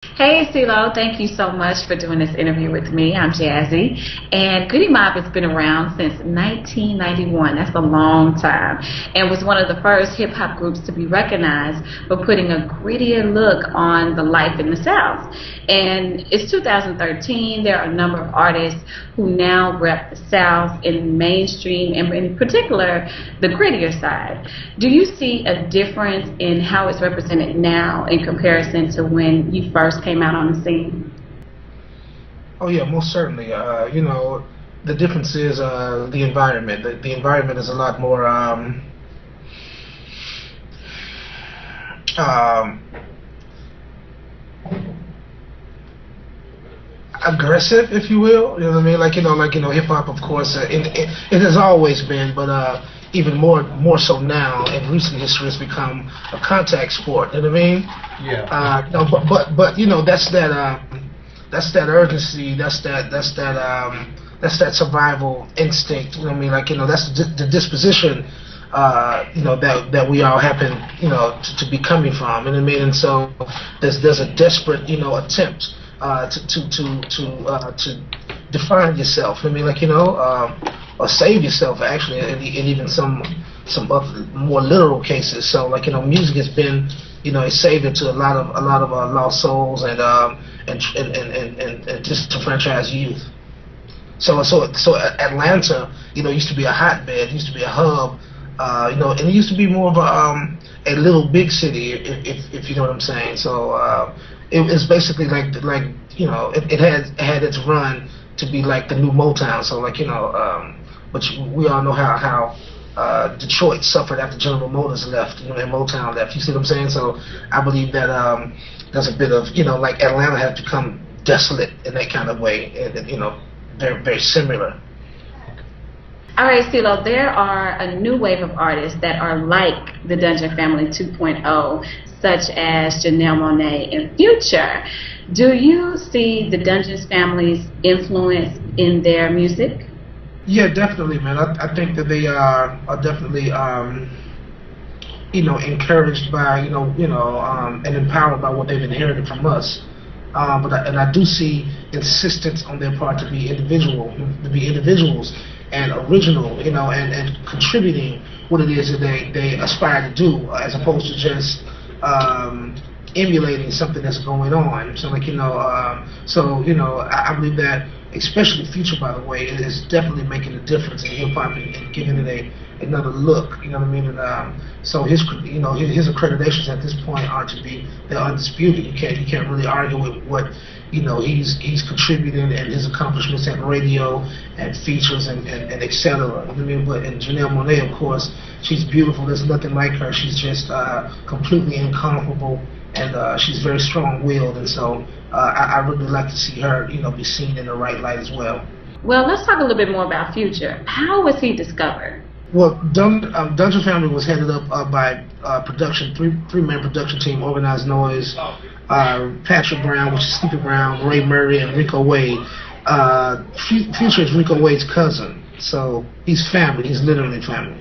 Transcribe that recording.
Hey, CeeLo, thank you so much for doing this interview with me. I'm Jazzy, and Goodie Mob has been around since 1991. That's a long time, and was one of the first hip hop groups to be recognized for putting a grittier look on the life in the South. And it's 2013. There are a number of artists who now rep the South in mainstream, and in particular, the grittier side. Do you see a difference in how it's represented now in comparison to when you first came out on the scene? Oh yeah, most certainly. The difference is the environment. The environment is a lot more um, aggressive, if you will. You know what I mean? Hip hop, of course, it has always been, but even more so now in recent history, has become a contact sport. You know what I mean? Yeah. But that's that urgency. That's that survival instinct. You know what I mean? That's the disposition. That we all happen, to be coming from. You know what I mean? And so there's a desperate, attempt to define yourself. I mean, or save yourself actually, in even some other more literal cases. So music has been, a savior to a lot of lost souls and disenfranchised youth. So Atlanta, used to be a hotbed, used to be a hub, and it used to be more of a little big city, if you know what I'm saying. So it's basically it had its run to be like the new Motown. So but we all know how Detroit suffered after General Motors left, and Motown left. You see what I'm saying? So I believe that there's a bit of, Atlanta has become desolate in that kind of way, and they're very similar. All right, CeeLo, there are a new wave of artists that are like the Dungeon Family 2.0, such as Janelle Monáe and Future. Do you see the Dungeon Family's influence in their music? Yeah, definitely, man. I think that they are definitely, encouraged by, and empowered by what they've inherited from us. I do see insistence on their part to be individuals and original, and contributing what it is that they aspire to do, as opposed to just emulating something that's going on. So I believe that, especially Future, by the way, is definitely making a difference in hip hop and giving it another look. You know what I mean? And so his accreditations at this point they're undisputed. You can't really argue with what he's contributing and his accomplishments at radio and features and etc. You know what I mean? And Janelle Monáe, of course, she's beautiful. There's nothing like her. She's just completely incomparable. And she's very strong-willed, and so I really like to see her, be seen in the right light as well. Well, let's talk a little bit more about Future. How was he discovered? Well, Dungeon Family was headed up by three-man production team: Organized Noise, Patrick Brown, which is Sleepy Brown, Ray Murray, and Rico Wade. Future is Rico Wade's cousin, so he's family. He's literally family.